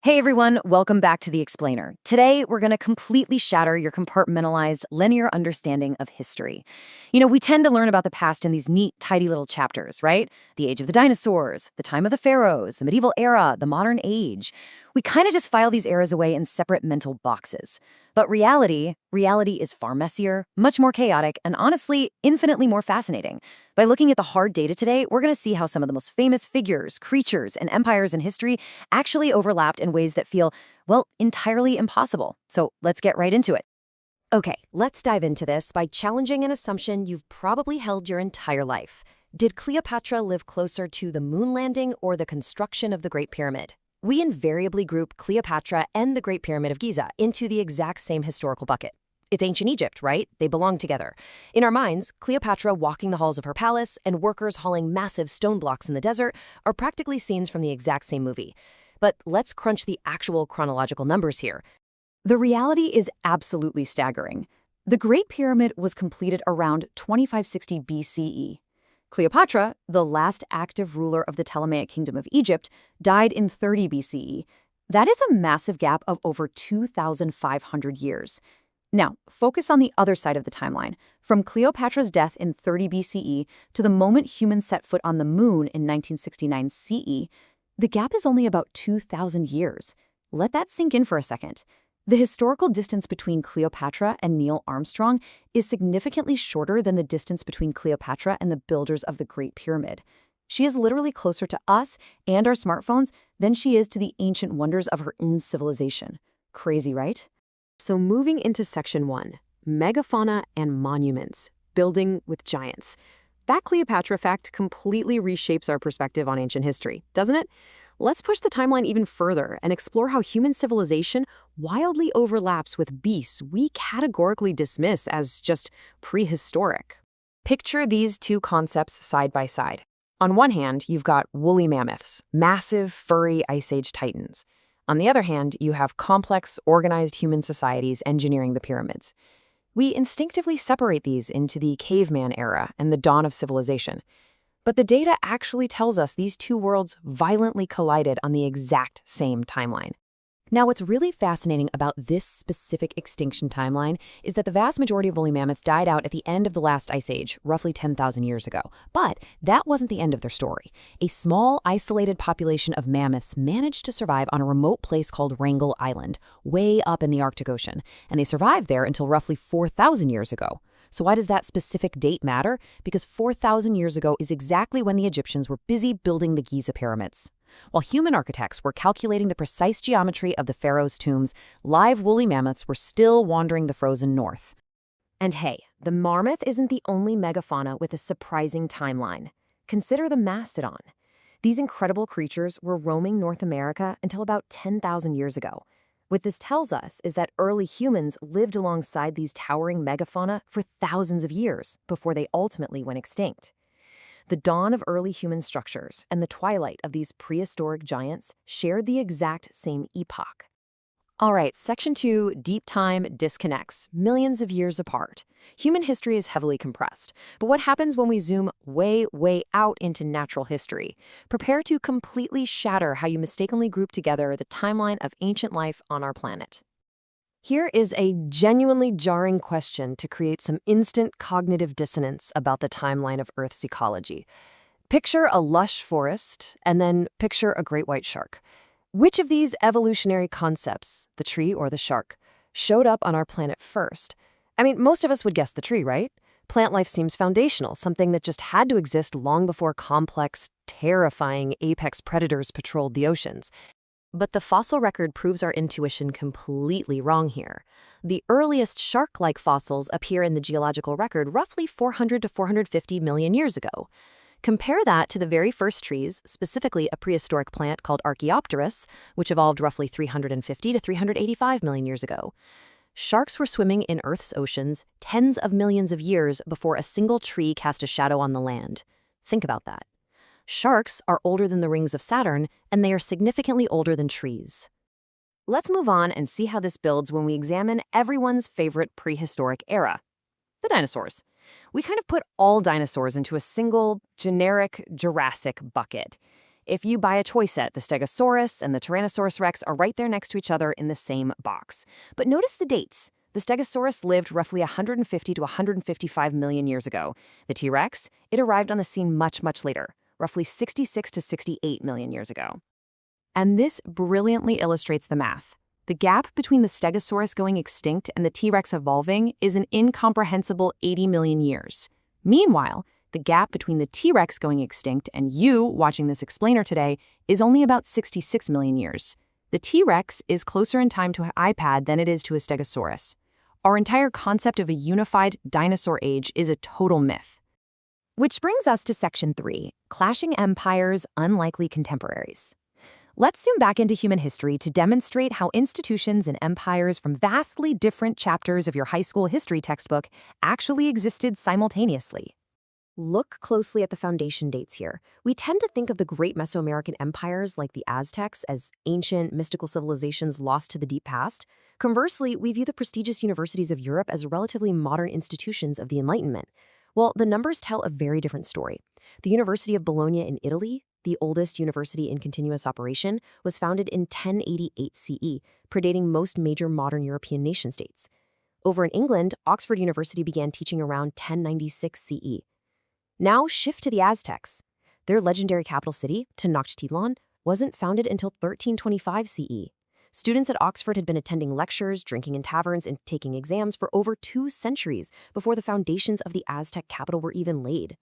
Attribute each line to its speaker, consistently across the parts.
Speaker 1: Hey everyone, welcome back to The Explainer. Today, we're going to completely shatter your compartmentalized, linear understanding of history. We tend to learn about the past in these neat, tidy little chapters, right? The age of the dinosaurs, the time of the pharaohs, the medieval era, the modern age. We kind of just file these eras away in separate mental boxes. But reality is far messier, much more chaotic, and honestly, infinitely more fascinating. By looking at the hard data today, we're going to see how some of the most famous figures, creatures, and empires in history actually overlapped in ways that feel, well, entirely impossible. So let's get right into it. Okay, let's dive into this by challenging an assumption you've probably held your entire life. Did Cleopatra live closer to the moon landing or the construction of the Great Pyramid? We invariably group Cleopatra and the Great Pyramid of Giza into the exact same historical bucket. It's ancient Egypt, right? They belong together. In our minds, Cleopatra walking the halls of her palace and workers hauling massive stone blocks in the desert are practically scenes from the exact same movie. But let's crunch the actual chronological numbers here. The reality is absolutely staggering. The Great Pyramid was completed around 2560 BCE. Cleopatra, the last active ruler of the Ptolemaic Kingdom of Egypt, died in 30 BCE. That is a massive gap of over 2,500 years. Now, focus on the other side of the timeline. From Cleopatra's death in 30 BCE to the moment humans set foot on the moon in 1969 CE, the gap is only about 2,000 years. Let that sink in for a second. The historical distance between Cleopatra and Neil Armstrong is significantly shorter than the distance between Cleopatra and the builders of the Great Pyramid. She is literally closer to us and our smartphones than she is to the ancient wonders of her own civilization. Crazy, right? So moving into Section 1, Megafauna and Monuments, Building with Giants. That Cleopatra fact completely reshapes our perspective on ancient history, doesn't it? Let's push the timeline even further and explore how human civilization wildly overlaps with beasts we categorically dismiss as just prehistoric. Picture these two concepts side by side. On one hand, you've got woolly mammoths, massive, furry Ice Age titans. On the other hand, you have complex, organized human societies engineering the pyramids. We instinctively separate these into the caveman era and the dawn of civilization. But the data actually tells us these two worlds violently collided on the exact same timeline. Now, what's really fascinating about this specific extinction timeline is that the vast majority of woolly mammoths died out at the end of the last ice age, roughly 10,000 years ago. But that wasn't the end of their story. A small, isolated population of mammoths managed to survive on a remote place called Wrangel Island, way up in the Arctic Ocean, and they survived there until roughly 4,000 years ago. So why does that specific date matter? Because 4,000 years ago is exactly when the Egyptians were busy building the Giza pyramids. While human architects were calculating the precise geometry of the pharaohs' tombs, live woolly mammoths were still wandering the frozen north. And hey, the marmoth isn't the only megafauna with a surprising timeline. Consider the mastodon. These incredible creatures were roaming North America until about 10,000 years ago. What this tells us is that early humans lived alongside these towering megafauna for thousands of years before they ultimately went extinct. The dawn of early human structures and the twilight of these prehistoric giants shared the exact same epoch. All right, Section 2, Deep Time Disconnects, millions of years apart. Human history is heavily compressed, but what happens when we zoom way, way out into natural history? Prepare to completely shatter how you mistakenly group together the timeline of ancient life on our planet. Here is a genuinely jarring question to create some instant cognitive dissonance about the timeline of Earth's ecology. Picture a lush forest, and then picture a great white shark. Which of these evolutionary concepts, the tree or the shark, showed up on our planet first? I mean, most of us would guess the tree, right? Plant life seems foundational, something that just had to exist long before complex, terrifying apex predators patrolled the oceans. But the fossil record proves our intuition completely wrong here. The earliest shark-like fossils appear in the geological record roughly 400 to 450 million years ago. Compare that to the very first trees, specifically a prehistoric plant called Archaeopteryx, which evolved roughly 350 to 385 million years ago. Sharks were swimming in Earth's oceans tens of millions of years before a single tree cast a shadow on the land. Think about that. Sharks are older than the rings of Saturn, and they are significantly older than trees. Let's move on and see how this builds when we examine everyone's favorite prehistoric era, the dinosaurs. We kind of put all dinosaurs into a single, generic Jurassic bucket. If you buy a toy set, the Stegosaurus and the Tyrannosaurus Rex are right there next to each other in the same box. But notice the dates. The Stegosaurus lived roughly 150 to 155 million years ago. The T-Rex, it arrived on the scene much, much later, roughly 66 to 68 million years ago. And this brilliantly illustrates the math. The gap between the Stegosaurus going extinct and the T-Rex evolving is an incomprehensible 80 million years. Meanwhile, the gap between the T-Rex going extinct and you watching this explainer today is only about 66 million years. The T-Rex is closer in time to an iPad than it is to a Stegosaurus. Our entire concept of a unified dinosaur age is a total myth. Which brings us to Section 3, Clashing Empires, Unlikely Contemporaries. Let's zoom back into human history to demonstrate how institutions and empires from vastly different chapters of your high school history textbook actually existed simultaneously. Look closely at the foundation dates here. We tend to think of the great Mesoamerican empires like the Aztecs as ancient, mystical civilizations lost to the deep past. Conversely, we view the prestigious universities of Europe as relatively modern institutions of the Enlightenment. Well, the numbers tell a very different story. The University of Bologna in Italy, the oldest university in continuous operation, was founded in 1088 CE, predating most major modern European nation-states. Over in England, Oxford University began teaching around 1096 CE. Now shift to the Aztecs. Their legendary capital city, Tenochtitlan, wasn't founded until 1325 CE. Students at Oxford had been attending lectures, drinking in taverns, and taking exams for over 2 centuries before the foundations of the Aztec capital were even laid.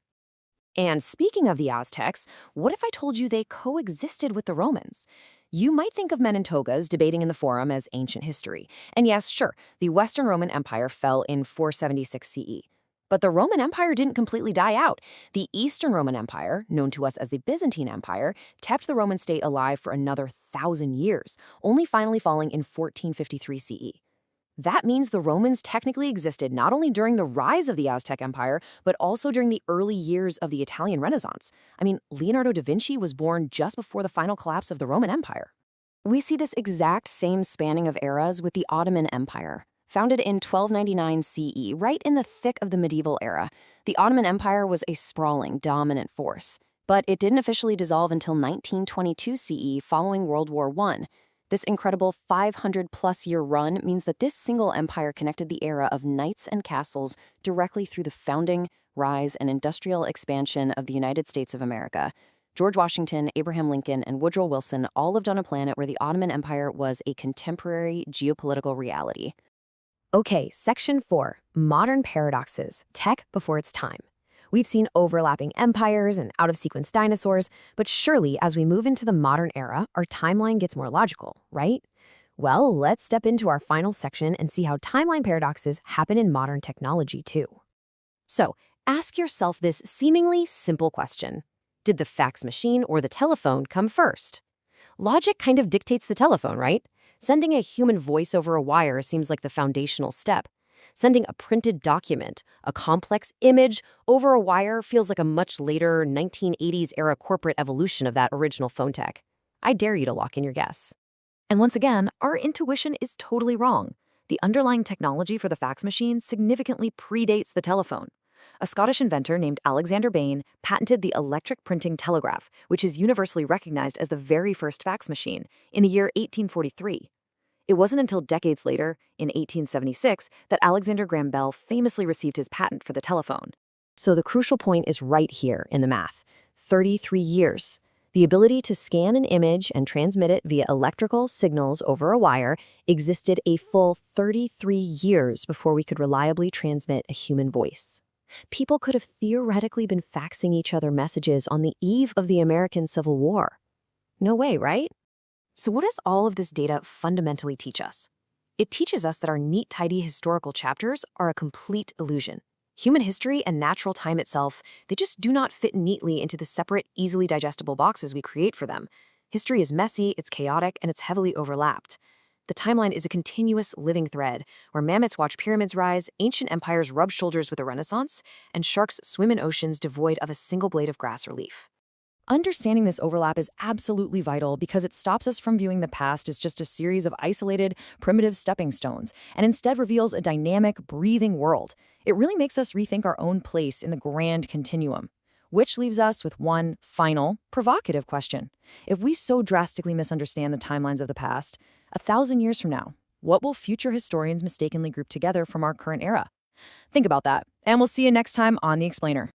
Speaker 1: And speaking of the Aztecs, what if I told you they coexisted with the Romans? You might think of men in togas debating in the Forum as ancient history. And yes, sure, the Western Roman Empire fell in 476 CE. But the Roman Empire didn't completely die out. The Eastern Roman Empire, known to us as the Byzantine Empire, kept the Roman state alive for another 1,000 years, only finally falling in 1453 CE. That means the Romans technically existed not only during the rise of the Aztec Empire, but also during the early years of the Italian Renaissance. I mean, Leonardo da Vinci was born just before the final collapse of the Roman Empire. We see this exact same spanning of eras with the Ottoman Empire. Founded in 1299 CE, right in the thick of the medieval era, the Ottoman Empire was a sprawling, dominant force. But it didn't officially dissolve until 1922 CE following World War I. This incredible 500-plus-year run means that this single empire connected the era of knights and castles directly through the founding, rise, and industrial expansion of the United States of America. George Washington, Abraham Lincoln, and Woodrow Wilson all lived on a planet where the Ottoman Empire was a contemporary geopolitical reality. Okay, Section 4, Modern Paradoxes, Tech Before Its Time. We've seen overlapping empires and out-of-sequence dinosaurs, but surely as we move into the modern era, our timeline gets more logical, right? Well, let's step into our final section and see how timeline paradoxes happen in modern technology too. So, ask yourself this seemingly simple question. Did the fax machine or the telephone come first? Logic kind of dictates the telephone, right? Sending a human voice over a wire seems like the foundational step. Sending a printed document, a complex image, over a wire feels like a much later 1980s-era corporate evolution of that original phone tech. I dare you to lock in your guess. And once again, our intuition is totally wrong. The underlying technology for the fax machine significantly predates the telephone. A Scottish inventor named Alexander Bain patented the electric printing telegraph, which is universally recognized as the very first fax machine, in the year 1843. It wasn't until decades later, in 1876, that Alexander Graham Bell famously received his patent for the telephone. So the crucial point is right here in the math. 33 years. The ability to scan an image and transmit it via electrical signals over a wire existed a full 33 years before we could reliably transmit a human voice. People could have theoretically been faxing each other messages on the eve of the American Civil War. No way, right? So what does all of this data fundamentally teach us? It teaches us that our neat, tidy historical chapters are a complete illusion. Human history and natural time itself, they just do not fit neatly into the separate, easily digestible boxes we create for them. History is messy, it's chaotic, and it's heavily overlapped. The timeline is a continuous living thread, where mammoths watch pyramids rise, ancient empires rub shoulders with the Renaissance, and sharks swim in oceans devoid of a single blade of grass or leaf. Understanding this overlap is absolutely vital because it stops us from viewing the past as just a series of isolated, primitive stepping stones, and instead reveals a dynamic, breathing world. It really makes us rethink our own place in the grand continuum. Which leaves us with one final, provocative question. If we so drastically misunderstand the timelines of the past, 1,000 years from now, what will future historians mistakenly group together from our current era? Think about that, and we'll see you next time on The Explainer.